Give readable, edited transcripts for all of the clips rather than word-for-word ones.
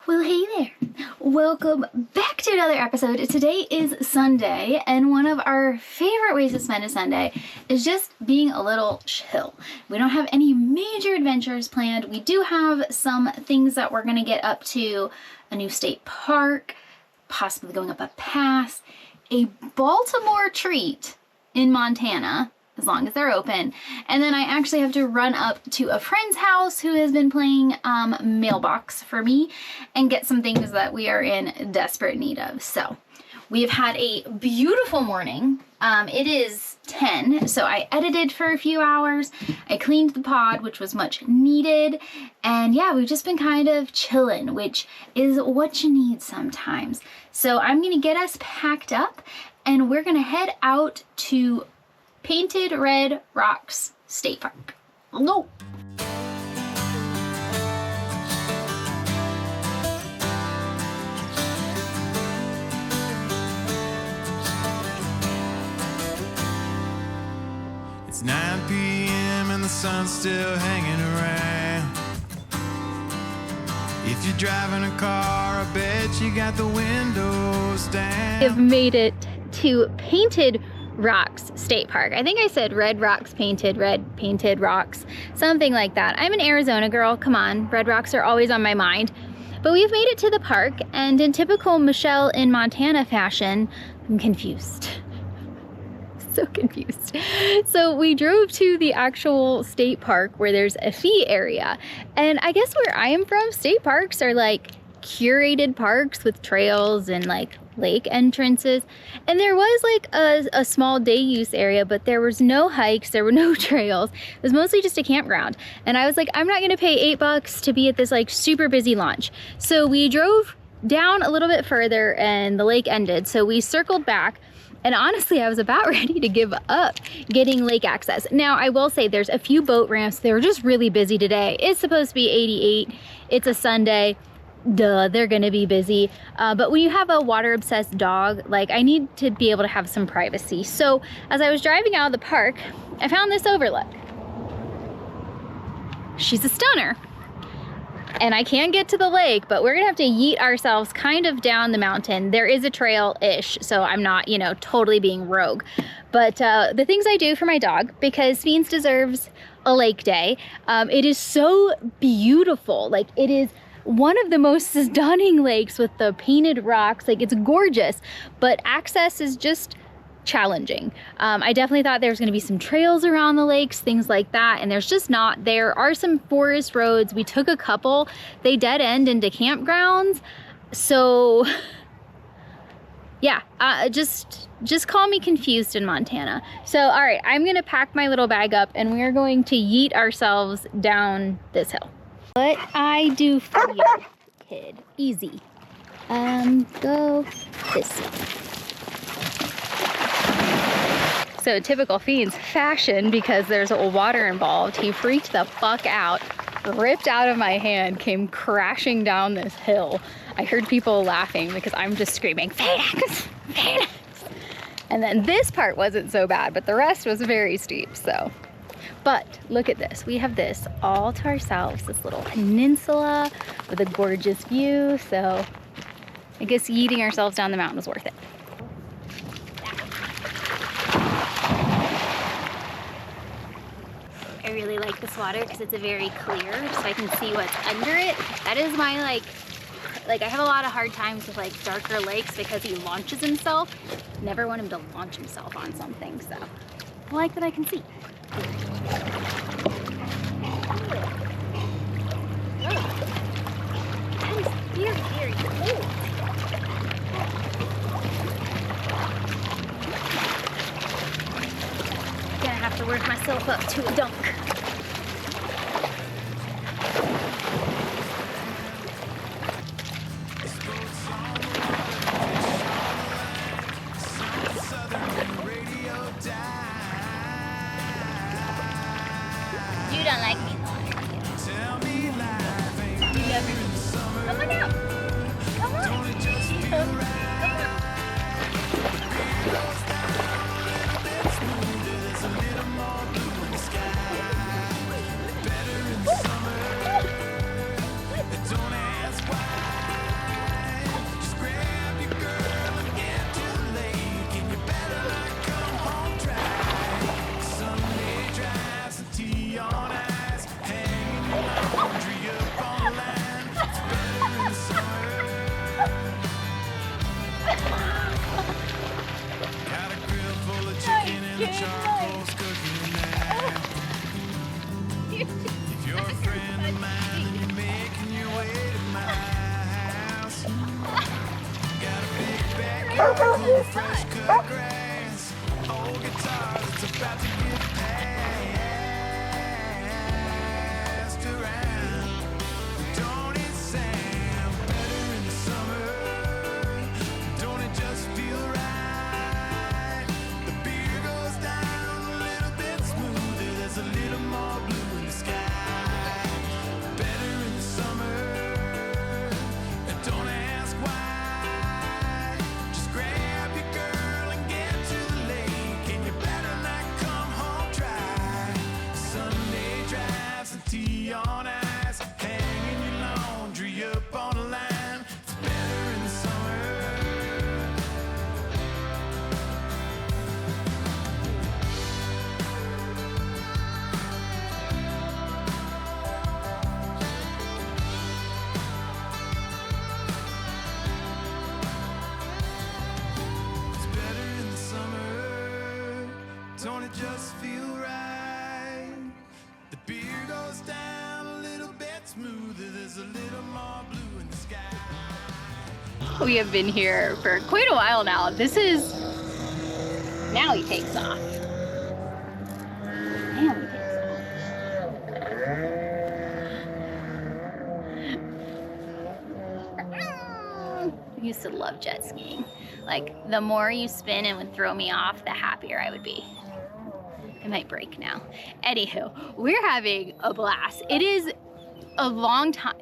Well, hey there. Welcome back to another episode. Today is Sunday, and one of our favorite ways to spend a Sunday is just being a little chill. We don't have any major adventures planned. We do have some things that we're gonna get up to: a new state park, possibly going up a pass, a Baltimore treat in Montana, as long as they're open. And then I actually have to run up to a friend's house who has been playing mailbox for me and get some things that we are in desperate need of. So we have had a beautiful morning. It is 10, so I edited for a few hours. I cleaned the pod, which was much needed. And yeah, we've just been kind of chilling, which is what you need sometimes. So I'm gonna get us packed up and we're gonna head out to Painted Red Rocks State Park. Go! It's 9 p.m. and the sun's still hanging around. If you're driving a car, I bet you got the windows down. We've made it to Painted Rocks State Park. I think I said Red Rocks Painted, Red Painted Rocks, something like that. I'm an Arizona girl, come on, Red Rocks are always on my mind. But we've made it to the park, and in typical Michelle in Montana fashion, I'm confused. So confused. So we drove to the actual state park where there's a fee area. And I guess where I am from, state parks are like curated parks with trails and like lake entrances, and there was like a small day use area, but there was no hikes, there were no trails. It was mostly just a campground, and I was like, I'm not gonna pay $8 to be at this like super busy launch. So we drove down a little bit further and the lake ended, so we circled back. And honestly, I was about ready to give up getting lake access. Now, I will say there's a few boat ramps. They were just really busy today. It's supposed to be 88. It's a Sunday. Duh, they're gonna be busy. But when you have a water obsessed dog, like, I need to be able to have some privacy. So as I was driving out of the park, I found this overlook. She's a stunner. And I can get to the lake, but we're gonna have to yeet ourselves kind of down the mountain. There is a trail-ish, so I'm not, you know, totally being rogue. But the things I do for my dog, because Fiends deserves a lake day, it is so beautiful. Like, it is one of the most stunning lakes with the painted rocks. Like, it's gorgeous, but access is just challenging. I definitely thought there was going to be some trails around the lakes, things like that, and there's just not. There are some forest roads. We took a couple. They dead end into campgrounds. So yeah, just call me confused in Montana. So all right, I'm gonna pack my little bag up and we're going to yeet ourselves down this hill. What I do for you, kid. Easy. Go this way. So typical Fiends fashion, because there's water involved, he freaked the fuck out, ripped out of my hand, came crashing down this hill. I heard people laughing because I'm just screaming, Phoenix, Phoenix. And then this part wasn't so bad, but the rest was very steep, so. But look at this, we have this all to ourselves, this little peninsula with a gorgeous view, so I guess yeeting ourselves down the mountain was worth it. I really like this water because it's a very clear, so I can see what's under it. That is my like I have a lot of hard times with like darker lakes because he launches himself. Never want him to launch himself on something, so I like that I can see. That is very, very cold. Gonna have to work myself up to a dunk. You don't like me long. Come on out. Come on. Come on. charcoal's cooking now. If you're a friend of mine and you're making your way to my house, got a big backyard full of fresh cut grass, old guitars, it's about to get passed around. Don't it sound better in the summer? Don't it just feel right? The beer goes down a little bit smoother, there's a little more blue in the sky. Better in the summer, and don't ask why. Just grab your girl and get to the lake, and you better not come home dry. Sunday drives and tea on ice, hanging your laundry up on a line. It's better in the summer. It's better in the summer. Don't it just feel right? The beer goes down a little bit smoother, there's a little more blue in the sky. We have been here for quite a while now. This is, now he takes off. Now he takes off. I used to love jet skiing. Like, the more you spin and would throw me off, the happier I would be. I might break now. Anywho, we're having a blast. It is a long time.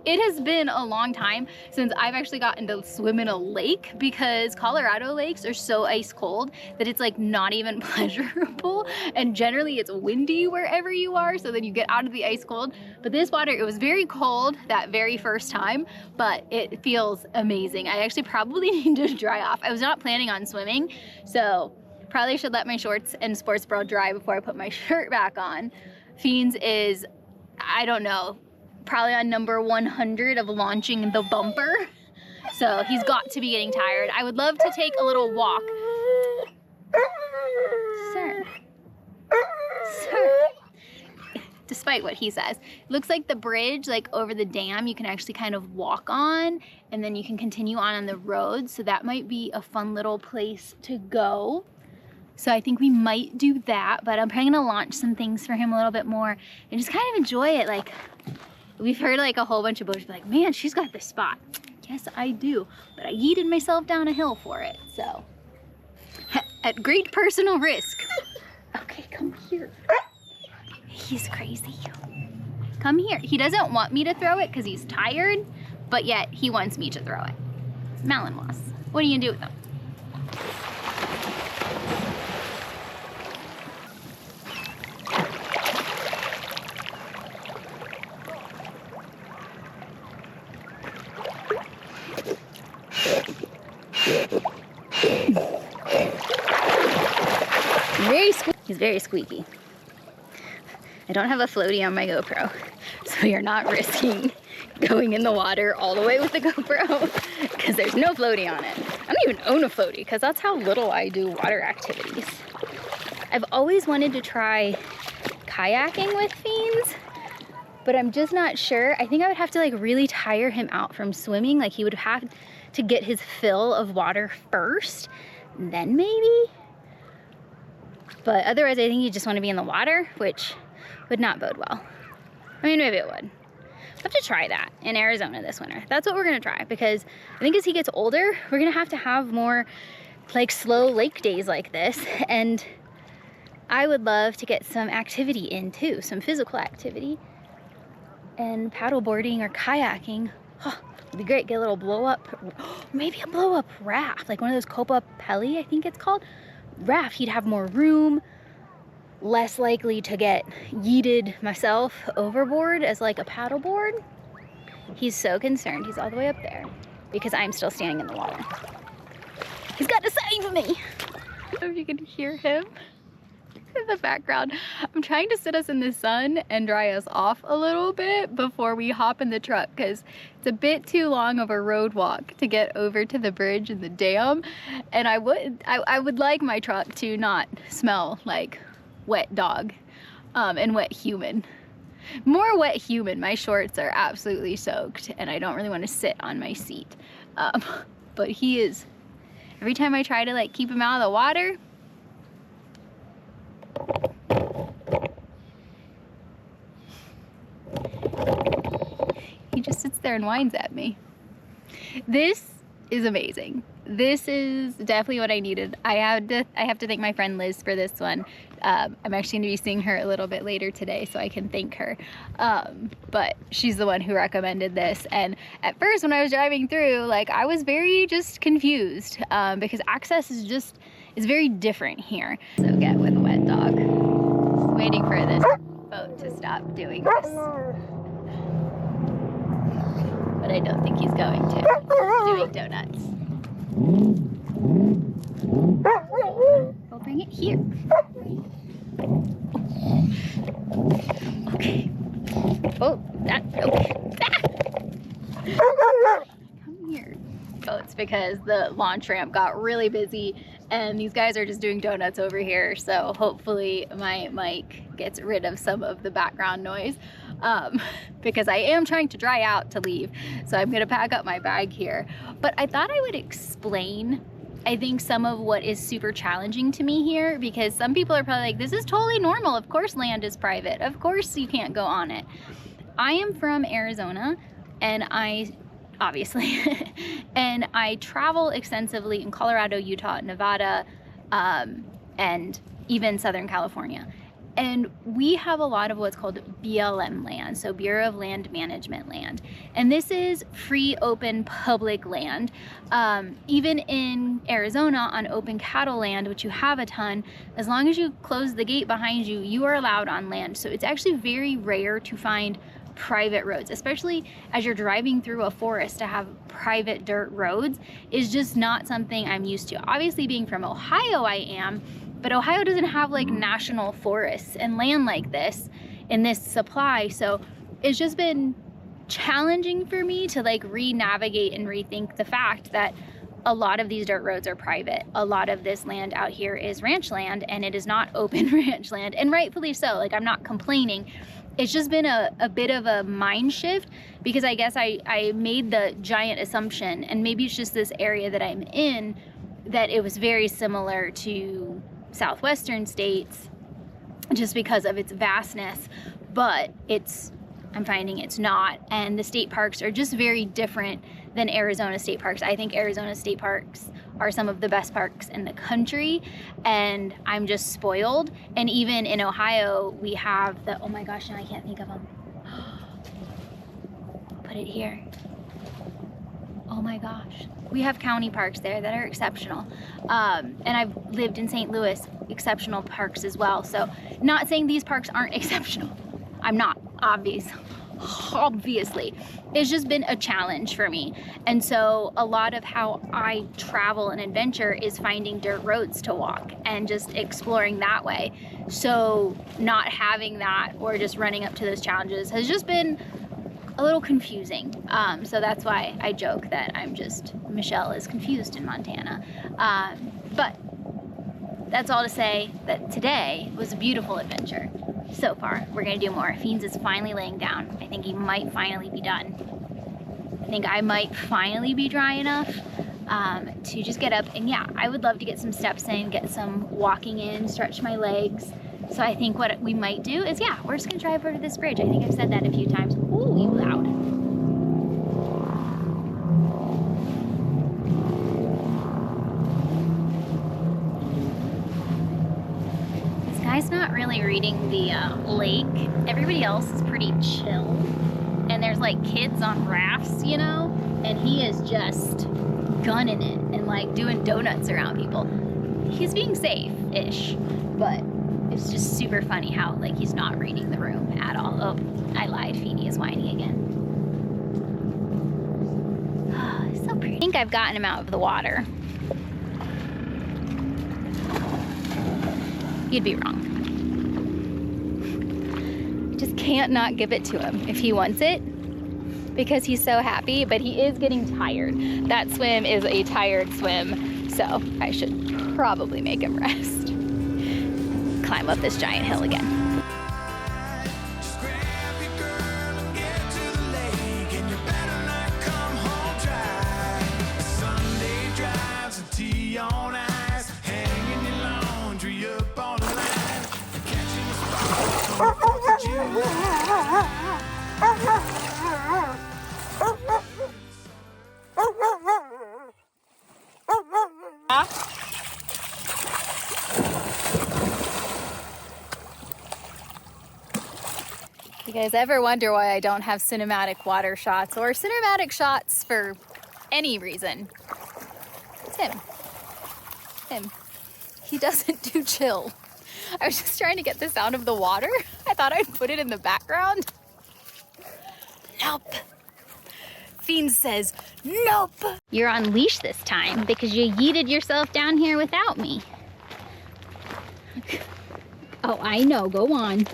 It has been a long time since I've actually gotten to swim in a lake, because Colorado lakes are so ice cold that it's like not even pleasurable, and generally it's windy wherever you are, so then you get out of the ice cold. But this water, it was very cold that very first time, but it feels amazing. I actually probably need to dry off. I was not planning on swimming, so probably should let my shorts and sports bra dry before I put my shirt back on. Fiends is, I don't know, probably on number 100 of launching the bumper. So he's got to be getting tired. I would love to take a little walk. Sir. Sir. Despite what he says. Looks like the bridge, like over the dam, you can actually kind of walk on, and then you can continue on the road. So that might be a fun little place to go. So I think we might do that, but I'm probably gonna launch some things for him a little bit more and just kind of enjoy it. Like, we've heard like a whole bunch of boats be like, man, she's got this spot. Yes, I do, but I yeeted myself down a hill for it, so. At great personal risk. Okay, come here. He's crazy. Come here. He doesn't want me to throw it because he's tired, but yet he wants me to throw it. Melon moss. What are you gonna do with them? He's very squeaky. I don't have a floaty on my GoPro, so we are not risking going in the water all the way with the GoPro because there's no floaty on it. I don't even own a floaty because that's how little I do water activities. I've always wanted to try kayaking with Fiends, but I'm just not sure. I think I would have to like really tire him out from swimming. Like, he would have to get his fill of water first, then maybe. But otherwise, I think you just want to be in the water, which would not bode well. I mean, maybe it would. I'll have to try that in Arizona this winter. That's what we're gonna try, because I think as he gets older, we're gonna have to have more like slow lake days like this. And I would love to get some activity in too, some physical activity. And paddleboarding or kayaking, oh, would be great. Get a little blow up, maybe a blow up raft, like one of those Copa Pelli, I think it's called. Raft, he'd have more room, less likely to get yeeted myself overboard as like a paddleboard. He's so concerned. He's all the way up there because I'm still standing in the water. He's got to save me. I don't know if you can hear him. in the background. I'm trying to sit us in the sun and dry us off a little bit before we hop in the truck, because it's a bit too long of a road walk to get over to the bridge and the dam. And I would like my truck to not smell like wet dog and wet human. More wet human. My shorts are absolutely soaked and I don't really want to sit on my seat. But he is, every time I try to like keep him out of the water, he just sits there and whines at me. This is amazing. This is definitely what I needed. I have to thank my friend Liz for this one. I'm actually gonna be seeing her a little bit later today, so I can thank her. But she's the one who recommended this. And at first when I was driving through, like, I was very just confused because access is very different here. So get with a wet dog. Just waiting for this boat to stop doing this. But I don't think he's going to. He's doing donuts. We'll bring it here. Okay. Oh, that, okay. Ah! Come here. Oh, it's because the launch ramp got really busy and these guys are just doing donuts over here. So hopefully my mic gets rid of some of the background noise. Because I am trying to dry out to leave. So I'm gonna pack up my bag here. But I thought I would explain, I think, some of what is super challenging to me here, because some people are probably like, this is totally normal. Of course land is private. Of course you can't go on it. I am from Arizona and obviously, and I travel extensively in Colorado, Utah, Nevada, and even Southern California. And we have a lot of what's called BLM land, so Bureau of Land Management land. And this is free, open, public land. Even in Arizona on open cattle land, which you have a ton, as long as you close the gate behind you, you are allowed on land. So it's actually very rare to find private roads, especially as you're driving through a forest. To have private dirt roads is just not something I'm used to. Obviously, being from Ohio, I am. But Ohio doesn't have like national forests and land like this in this supply. So it's just been challenging for me to like re-navigate and rethink the fact that a lot of these dirt roads are private. A lot of this land out here is ranch land and it is not open ranch land, and rightfully so. Like, I'm not complaining. It's just been a bit of a mind shift, because I guess I made the giant assumption, and maybe it's just this area that I'm in, that it was very similar to southwestern states just because of its vastness, but I'm finding it's not. And the state parks are just very different than Arizona state parks. I think Arizona state parks are some of the best parks in the country, and I'm just spoiled. And even in Ohio, we have the, oh my gosh, now I can't think of them. Put it here. Oh my gosh. We have county parks there that are exceptional. And I've lived in St. Louis, exceptional parks as well. So not saying these parks aren't exceptional. I'm not, obviously. It's just been a challenge for me. And so a lot of how I travel and adventure is finding dirt roads to walk and just exploring that way. So not having that or just running up to those challenges has just been a little confusing. So that's why I joke that Michelle is confused in Montana. But that's all to say that today was a beautiful adventure. So far, we're gonna do more. Fiends is finally laying down. I think he might finally be done. I think I might finally be dry enough to just get up. And yeah, I would love to get some steps in, get some walking in, stretch my legs. So I think what we might do is, yeah, we're just gonna drive over to this bridge. I think I've said that a few times. Ooh, you loud. This guy's not really reading the lake. Everybody else is pretty chill. And there's like kids on rafts, you know? And he is just gunning it and like doing donuts around people. He's being safe-ish, but it's just super funny how like he's not reading the room at all. Oh, I lied. Feeny is whining again. Oh, so pretty. I think I've gotten him out of the water. You'd be wrong. just can't not give it to him if he wants it because he's so happy, but he is getting tired. That swim is a tired swim, so I should probably make him rest. Climb up this giant hill again. Just grab your girl and get to the lake, and you better not come home dry. Sunday drives and tea on ice, hanging your laundry up on the line, catching a spot on the 4th of July. You guys ever wonder why I don't have cinematic water shots or cinematic shots for any reason? It's him. Him. He doesn't do chill. I was just trying to get the sound of the water. I thought I'd put it in the background. Nope. Fiend says, nope. You're on leash this time because you yeeted yourself down here without me. Oh, I know. Go on.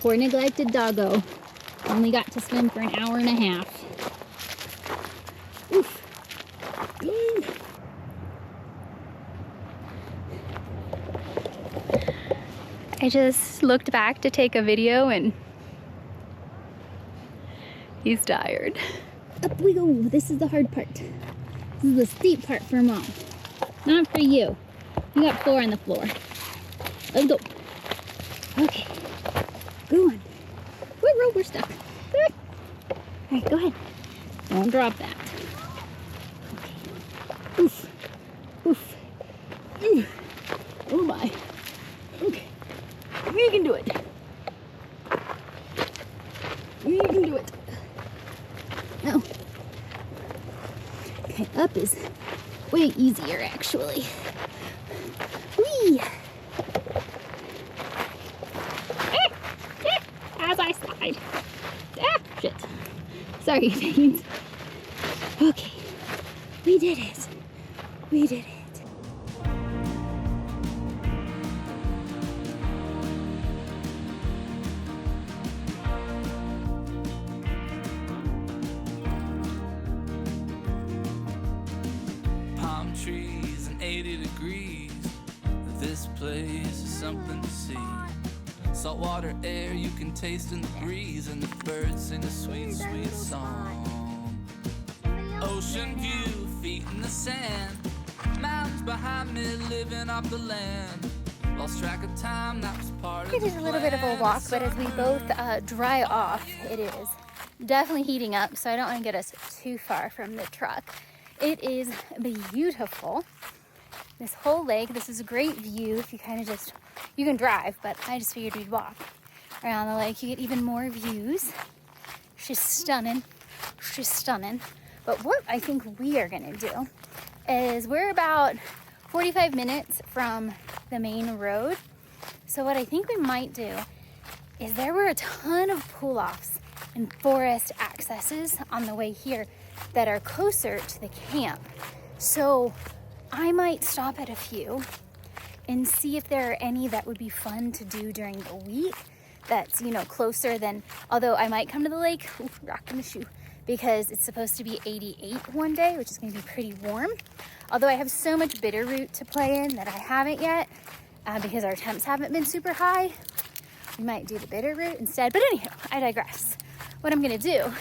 Poor neglected doggo. Only got to swim for an hour and a half. Oof. I just looked back to take a video and he's tired. Up we go. This is the hard part. This is the steep part for Mom. Not for you. You got 4 on the floor. Let's go. Okay. Go on. We're stuck. All right, go ahead. Don't drop that. Okay. Oof. Oof. Oof. Oh my. Okay. We can do it. We can do it. No. Okay, up is way easier actually. Whee! As I slide. Ah, shit. Sorry, Fiends. Okay. We did it. We did it. Palm trees and 80 degrees. This place is something to see. Saltwater air you can taste in the breeze, and the birds sing a sweet, sweet song. Ocean view, feet in the sand. Mountains behind me, living off the land. Lost track of time, that was part of the It is a little bit of a walk, but as we both dry off, it is definitely heating up, so I don't want to get us too far from the truck. It is beautiful. This whole lake, this is a great view if you kind of just, you can drive, but I just figured we'd walk around the lake. You get even more views. She's stunning. She's stunning. But what I think we are gonna do is we're about 45 minutes from the main road. So what I think we might do is there were a ton of pull-offs and forest accesses on the way here that are closer to the camp. So I might stop at a few and see if there are any that would be fun to do during the week that's, you know, closer than, although I might come to the lake, ooh, rocking the shoe, because it's supposed to be 88 one day, which is going to be pretty warm. Although I have so much Bitterroot to play in that I haven't yet, because our temps haven't been super high. We might do the Bitterroot instead. But anyhow, I digress. What I'm going to do,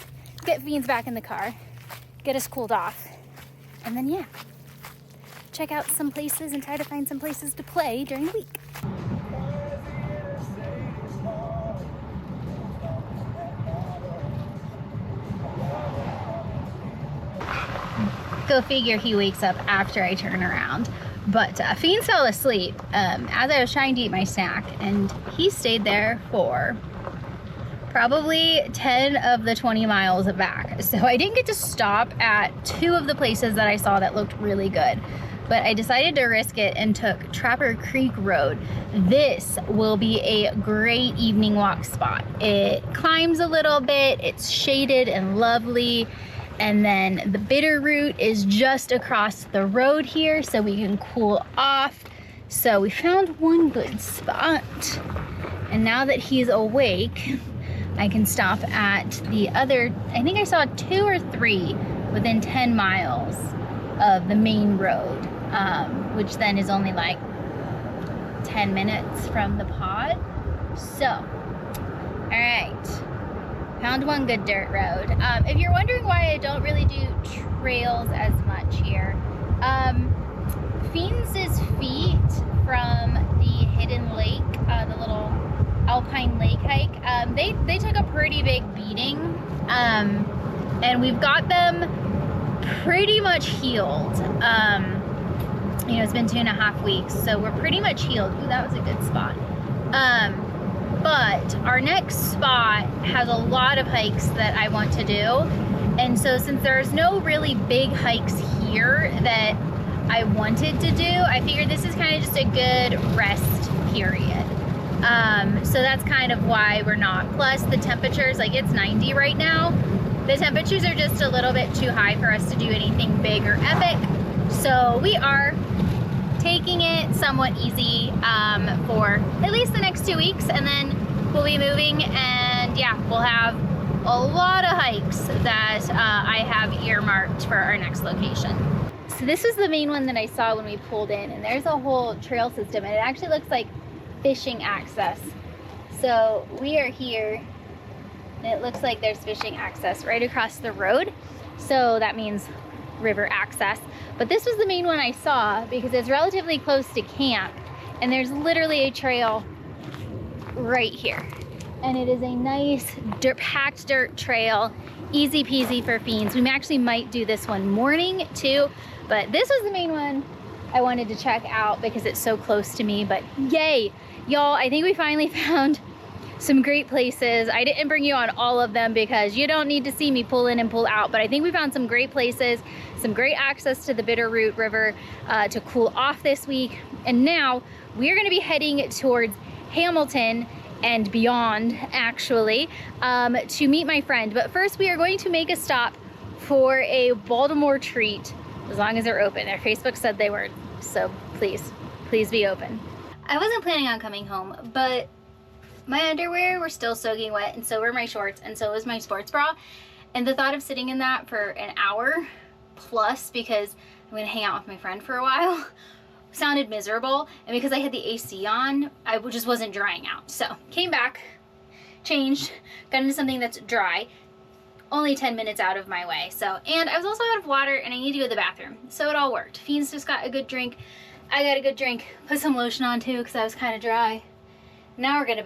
get Fiends back in the car, get us cooled off, and then yeah, check out some places and try to find some places to play during the week. Go figure he wakes up after I turn around. But Fiends fell asleep as I was trying to eat my snack, and he stayed there for probably 10 of the 20 miles back. So I didn't get to stop at 2 of the places that I saw that looked really good. But I decided to risk it and took Trapper Creek Road. This will be a great evening walk spot. It climbs a little bit, it's shaded and lovely. And then the Bitterroot is just across the road here, so we can cool off. So we found one good spot. And now that he's awake, I can stop at the other, I think I saw 2 or 3 within 10 miles of the main road, which then is only like 10 minutes from the pod. So, all right, found one good dirt road. If you're wondering why I don't really do trails as much here, Fiends' feet from the hidden lake, the little alpine lake hike, they took a pretty big beating, and we've got them pretty much healed. You know, it's been 2.5 weeks, so we're pretty much healed. Ooh, that was a good spot. But our next spot has a lot of hikes that I want to do, and so since there's no really big hikes here that I wanted to do, I figured this is kind of just a good rest period. So that's kind of why we're not. Plus the temperatures, like it's 90 right now. The temperatures are just a little bit too high for us to do anything big or epic. So we are taking it somewhat easy for at least the next 2 weeks, and then we'll be moving, and yeah, we'll have a lot of hikes that I have earmarked for our next location. So this was the main one that I saw when we pulled in, and there's a whole trail system, and it actually looks like fishing access. So we are here, and it looks like there's fishing access right across the road. So that means river access. But this was the main one I saw because it's relatively close to camp, and there's literally a trail right here. And it is a nice packed dirt trail, easy peasy for Fiends. We actually might do this one morning too, but this was the main one I wanted to check out because it's so close to me. But yay, y'all, I think we finally found some great places. I didn't bring you on all of them because you don't need to see me pull in and pull out, but I think we found some great places, some great access to the Bitterroot River to cool off this week. And now we're gonna be heading towards Hamilton and beyond, actually, to meet my friend. But first we are going to make a stop for a Baltimore treat, as long as they're open. Their Facebook said they were, so please be open. I wasn't planning on coming home, but my underwear were still soaking wet, and so were my shorts, and so was my sports bra. And the thought of sitting in that for an hour plus, because I'm gonna hang out with my friend for a while, sounded miserable. And because I had the AC on, I just wasn't drying out. So came back, changed, got into something that's dry, only 10 minutes out of my way. So, and I was also out of water and I need to go to the bathroom. So it all worked. Fiends just got a good drink. I got a good drink. Put some lotion on too because I was kind of dry. Now we're gonna go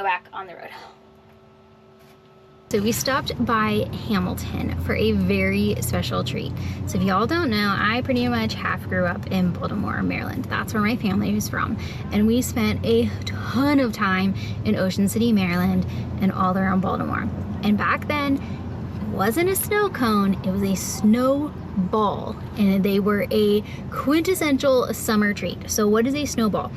back on the road. So we stopped by Hamilton for a very special treat. So if y'all don't know, I pretty much half grew up in Baltimore, Maryland. That's where my family is from. And we spent a ton of time in Ocean City, Maryland, and all around Baltimore. And back then, it wasn't a snow cone, it was a snowball. And they were a quintessential summer treat. So what is a snowball?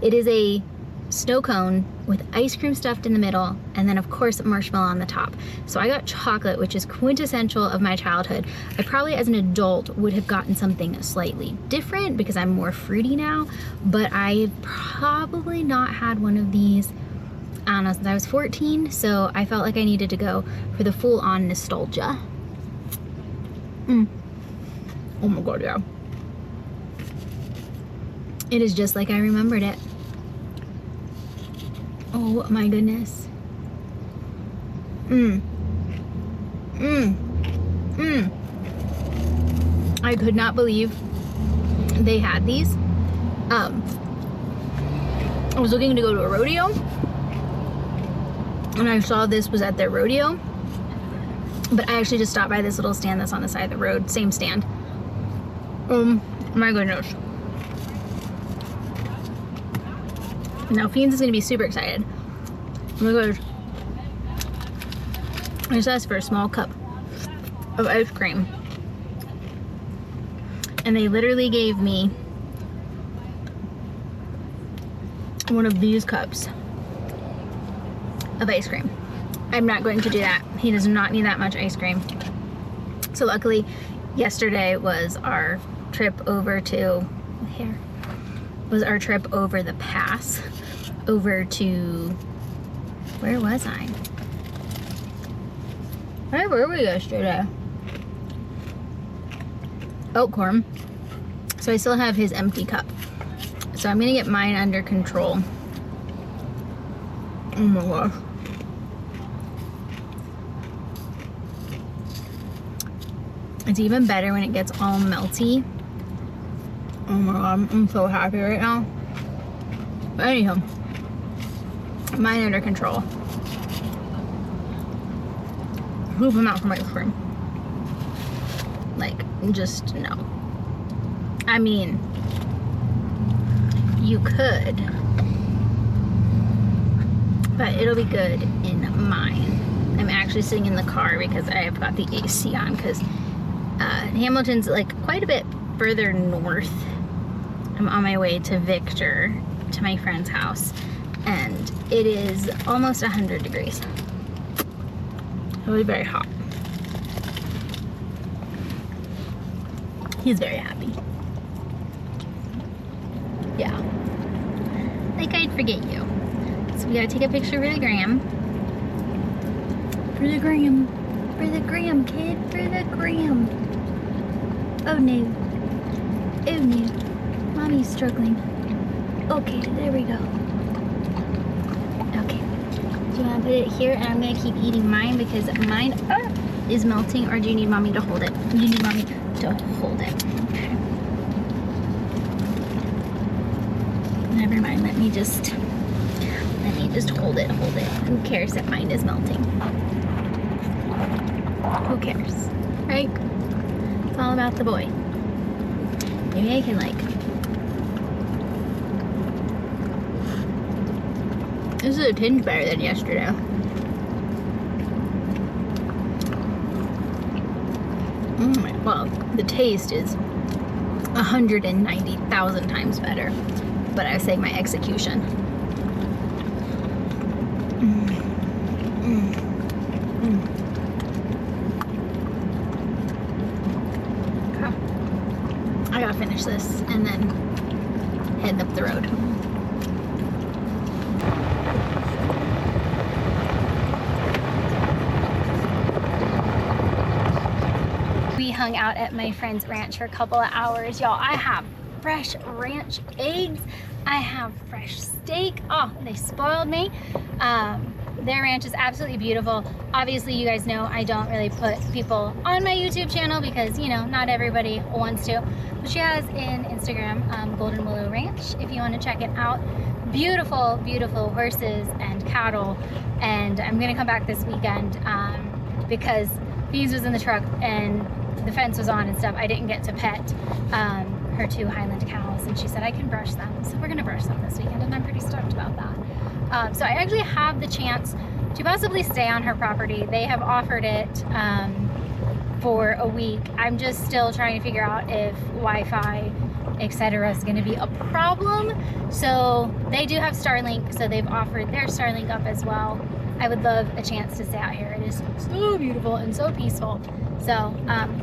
It is a snow cone with ice cream stuffed in the middle, and then of course marshmallow on the top. So I got chocolate, which is quintessential of my childhood. I probably as an adult would have gotten something slightly different because I'm more fruity now, but I've probably not had one of these, I don't know, since I was 14, so I felt like I needed to go for the full-on nostalgia. Oh my god, yeah. It is just like I remembered it. Oh my goodness. I could not believe they had these. I was looking to go to a rodeo, and I saw this was at their rodeo, but I actually just stopped by this little stand that's on the side of the road, same stand. Oh my goodness. Now Fiends is gonna be super excited. Oh my gosh. I just asked for a small cup of ice cream, and they literally gave me one of these cups of ice cream. I'm not going to do that. He does not need that much ice cream. So luckily, yesterday was our trip over to here. was our trip over the pass, over to, where was I? Where were we yesterday? Oakhorn. So I still have his empty cup. So I'm gonna get mine under control. Oh my gosh. It's even better when it gets all melty. Oh my god, I'm so happy right now. But anyhow, mine under control. Who's not from ice cream? Like, just no. I mean, you could, but it'll be good in mine. I'm actually sitting in the car because I have got the AC on, because Hamilton's like quite a bit further north. I'm on my way to Victor, to my friend's house, and it is almost 100 degrees. It'll be very hot. He's very happy. Yeah. Like I'd forget you. So we gotta take a picture for the gram. For the gram. For the gram, kid. For the gram. Oh no. Oh no. Mommy's struggling. Okay, there we go. Okay. Do you want to put it here? And I'm going to keep eating mine because mine is melting. Or do you need mommy to hold it? You need mommy to hold it. Okay. Never mind. Let me just hold it. Hold it. Who cares that mine is melting? Who cares? Right? It's all about the boy. Maybe I can this is a tinge better than yesterday. Well, the taste is 190,000 times better, but I say my execution. Okay. I gotta finish this and then head up the road. We hung out at my friend's ranch for a couple of hours. Y'all, I have fresh ranch eggs. I have fresh steak. Oh, they spoiled me. Their ranch is absolutely beautiful. Obviously, you guys know I don't really put people on my YouTube channel because, you know, not everybody wants to. But she has an Instagram, Golden Willow Ranch, if you want to check it out. Beautiful, beautiful horses and cattle. And I'm going to come back this weekend because Bees was in the truck and the fence was on and stuff. I didn't get to pet her 2 Highland cows, and she said I can brush them. So we're gonna brush them this weekend, and I'm pretty stoked about that. So I actually have the chance to possibly stay on her property. They have offered it for a week. I'm just still trying to figure out if Wi-Fi, etc. is gonna be a problem. So they do have Starlink, so they've offered their Starlink up as well. I would love a chance to stay out here. It is so beautiful and so peaceful. So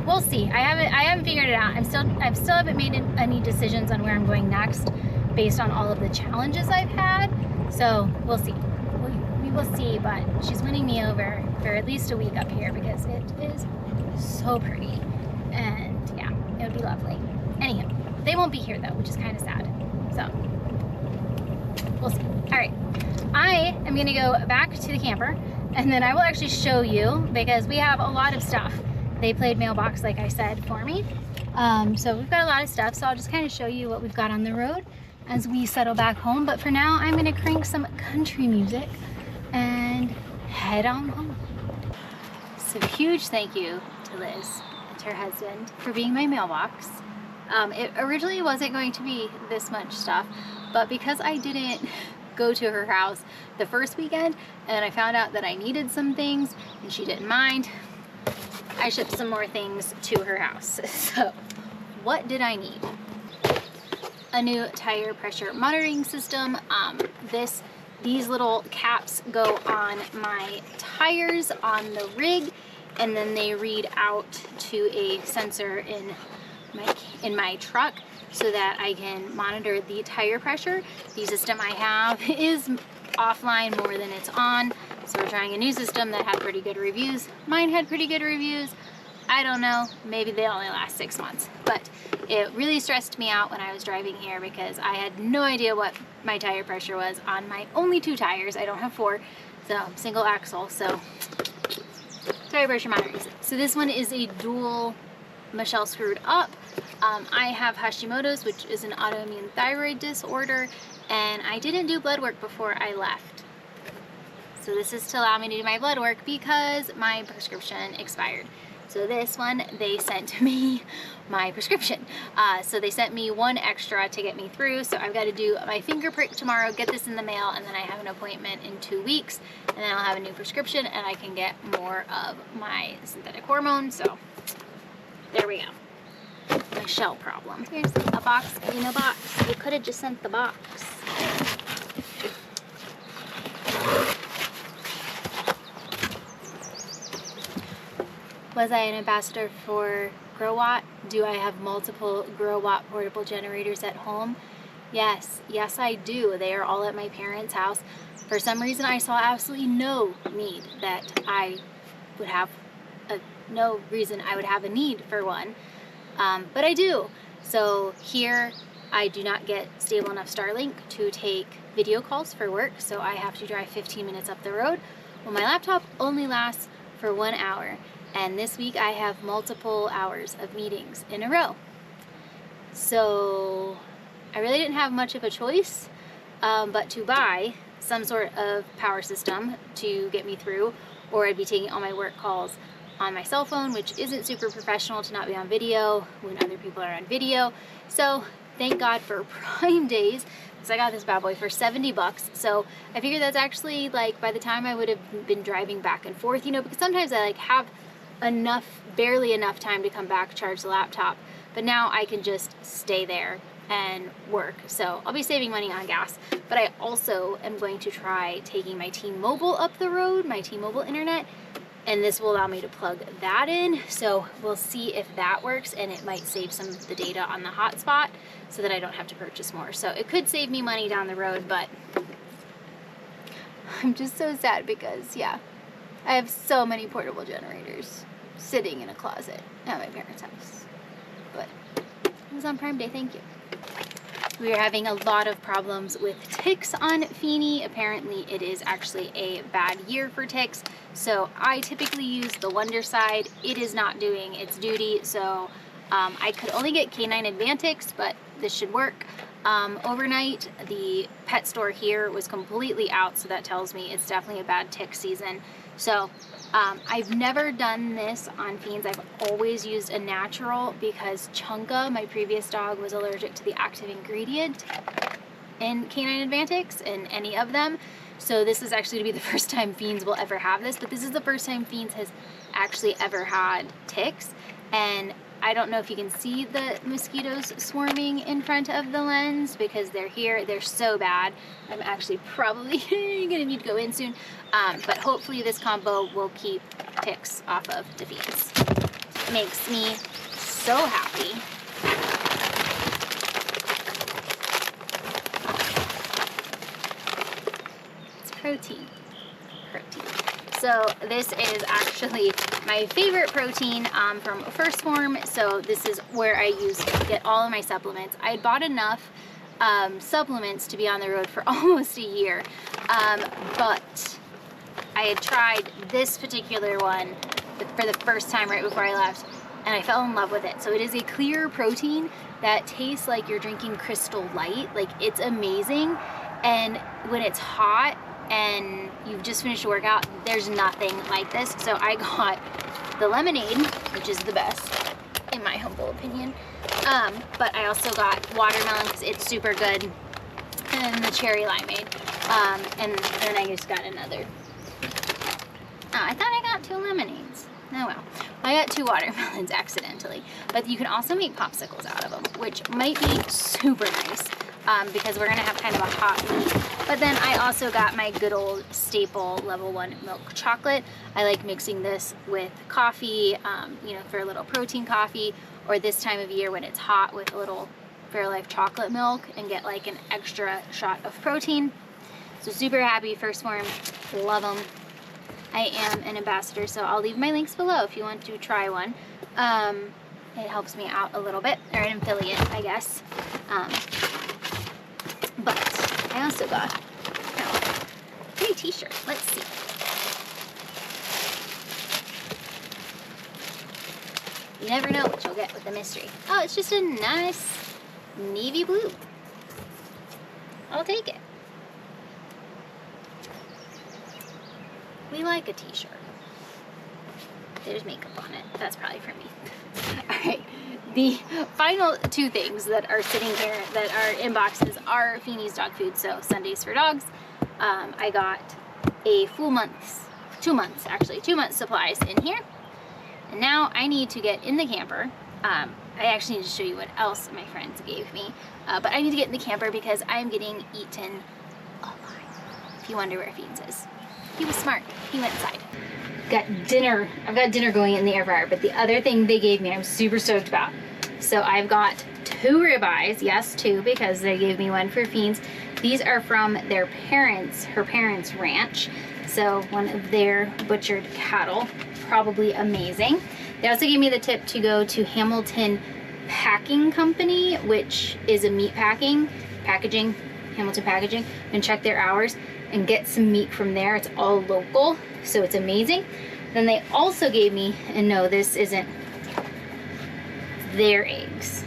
we'll see. I haven't figured it out. I still haven't made any decisions on where I'm going next, based on all of the challenges I've had. So we'll see. We will see. But she's winning me over for at least a week up here because it is so pretty, and yeah, it would be lovely. Anyhow, they won't be here though, which is kind of sad. So we'll see. All right. I am gonna go back to the camper, and then I will actually show you, because we have a lot of stuff. They played mailbox, like I said, for me. So we've got a lot of stuff, so I'll just kind of show you what we've got on the road as we settle back home. But for now, I'm gonna crank some country music and head on home. So huge thank you to Liz and her husband for being my mailbox. It originally wasn't going to be this much stuff, but because I didn't go to her house the first weekend and I found out that I needed some things and she didn't mind, I shipped some more things to her house. So what did I need? A new tire pressure monitoring system. These little caps go on my tires on the rig, and then they read out to a sensor in my truck. so that I can monitor the tire pressure. The system I have is offline more than it's on, so we're trying a new system that had pretty good reviews. Mine had pretty good reviews. I don't know, maybe they only last 6 months, but it really stressed me out when I was driving here because I had no idea what my tire pressure was on my only 2 tires. I don't have 4, so single axle, so tire pressure monitoring. So this one is a dual Michelle screwed up. I have Hashimoto's, which is an autoimmune thyroid disorder, and I didn't do blood work before I left. So this is to allow me to do my blood work because my prescription expired. So this one, they sent me my prescription. So they sent me 1 extra to get me through. So I've got to do my finger prick tomorrow, get this in the mail, and then I have an appointment in 2 weeks, and then I'll have a new prescription and I can get more of my synthetic hormone. So there we go. My shell problem. Here's a box in a box. You could have just sent the box. Was I an ambassador for GrowWatt? Do I have multiple GrowWatt portable generators at home? Yes, I do. They are all at my parents' house. For some reason, I saw absolutely no need that I would have no reason I would have a need for one, but I do. So here, I do not get stable enough Starlink to take video calls for work, so I have to drive 15 minutes up the road. Well, my laptop only lasts for 1 hour. And this week I have multiple hours of meetings in a row. So I really didn't have much of a choice but to buy some sort of power system to get me through, or I'd be taking all my work calls on my cell phone, which isn't super professional to not be on video when other people are on video. So thank God for Prime Days, because I got this bad boy for 70 bucks. So I figured that's actually, like, by the time I would have been driving back and forth, you know, because sometimes I like have barely enough time to come back, charge the laptop, but now I can just stay there and work. So I'll be saving money on gas, but I also am going to try taking my T-Mobile up the road, my T-Mobile internet, and this will allow me to plug that in. So we'll see if that works, and it might save some of the data on the hotspot so that I don't have to purchase more. So it could save me money down the road, but I'm just so sad because, yeah, I have so many portable generators sitting in a closet at my parents' house. But it was on Prime Day, thank you. We are having a lot of problems with ticks on Feeny. Apparently it is actually a bad year for ticks. So I typically use the Wonderside. It is not doing its duty, so I could only get Canine Advantix, but this should work. Overnight, the pet store here was completely out, so that tells me it's definitely a bad tick season. So I've never done this on Fiends. I've always used a natural because Chunka, my previous dog, was allergic to the active ingredient in Canine Advantix, in any of them. So this is actually to be the first time Fiends will ever have this, but this is the first time Fiends has actually ever had ticks. And I don't know if you can see the mosquitoes swarming in front of the lens because they're here. They're so bad. I'm actually probably gonna need to go in soon. But hopefully this combo will keep ticks off of the Fiends. Makes me so happy. It's protein. So this is actually my favorite protein from First Form. So this is where I get all of my supplements. I had bought enough supplements to be on the road for almost a year, but I had tried this particular one for the first time right before I left, and I fell in love with it. So it is a clear protein that tastes like you're drinking Crystal Light. Like, it's amazing, and when it's hot and you've just finished a workout, there's nothing like this. So I got the lemonade, which is the best in my humble opinion, but I also got watermelon because it's super good, and the cherry limeade, and then I just got another. Oh, I thought I got 2 lemonades. Oh well. I got 2 watermelons accidentally, but you can also make popsicles out of them, which might be super nice. Because we're gonna have kind of a hot week. But then I also got my good old staple level 1 milk chocolate. I like mixing this with coffee, you know, for a little protein coffee, or this time of year when it's hot with a little Fairlife chocolate milk and get like an extra shot of protein. So super happy, First Form, love them. I am an ambassador, so I'll leave my links below if you want to try one. It helps me out a little bit, or an affiliate, I guess. But I also got a pretty t-shirt. Let's see. You never know what you'll get with the mystery. Oh, it's just a nice navy blue. I'll take it. We like a t-shirt. There's makeup on it. That's probably for me. Alright, the final two things that are sitting here that are in boxes are Feeney's dog food, so Sundays for dogs. I got a full month's, 2 months actually, 2 months supplies in here. And now I need to get in the camper. I actually need to show you what else my friends gave me. But I need to get in the camper because I'm getting eaten alive. If you wonder where Fiends is. He was smart. He went inside. Got dinner. I've got dinner going in the air fryer, but the other thing they gave me I'm super stoked about. So I've got 2 ribeyes. Yes, 2, because they gave me one for Fiends. These are from their parents, her parents' ranch. So one of their butchered cattle. Probably amazing. They also gave me the tip to go to Hamilton Packing Company, which is a meat packaging, Hamilton Packaging, and check their hours and get some meat from there. It's all local, so it's amazing. Then they also gave me, and no, this isn't their eggs.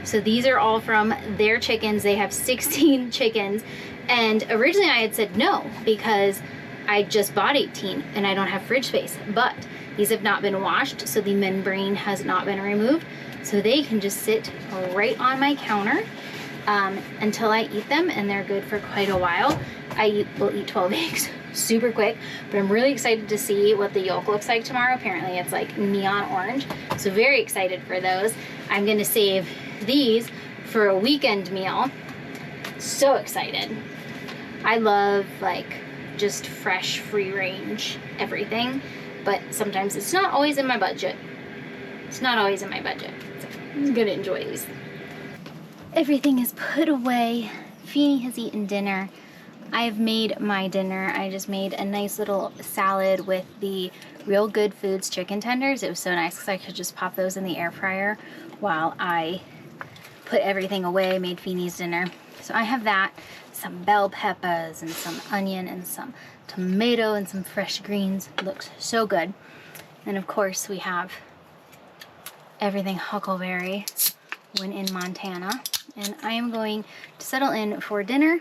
So these are all from their chickens. They have 16 chickens, and originally I had said no because I just bought 18 and I don't have fridge space, but these have not been washed, so the membrane has not been removed, so they can just sit right on my counter until I eat them, and they're good for quite a while. I will eat 12 eggs super quick, but I'm really excited to see what the yolk looks like tomorrow. Apparently it's like neon orange, so very excited for those. I'm gonna save these for a weekend meal. So excited. I love like just fresh, free range everything, but sometimes it's not always in my budget. It's not always in my budget, so I'm gonna enjoy these. Everything is put away. Feeny has eaten dinner. I've made my dinner. I just made a nice little salad with the Real Good Foods chicken tenders. It was so nice because I could just pop those in the air fryer while I put everything away, made Feeney's dinner. So I have that, some bell peppers and some onion and some tomato and some fresh greens. It looks so good. And of course we have everything huckleberry when in Montana. And I am going to settle in for dinner.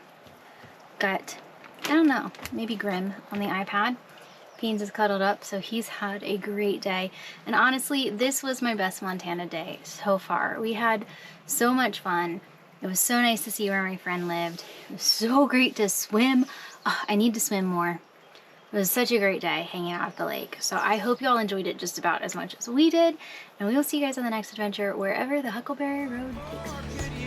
Got, I don't know, maybe Grim on the iPad. Beans is cuddled up, so he's had a great day. And honestly, this was my best Montana day so far. We had so much fun. It was so nice to see where my friend lived. It was so great to swim. Oh, I need to swim more. It was such a great day hanging out at the lake. So I hope you all enjoyed it just about as much as we did. And we will see you guys on the next adventure, wherever the Huckleberry Road takes us.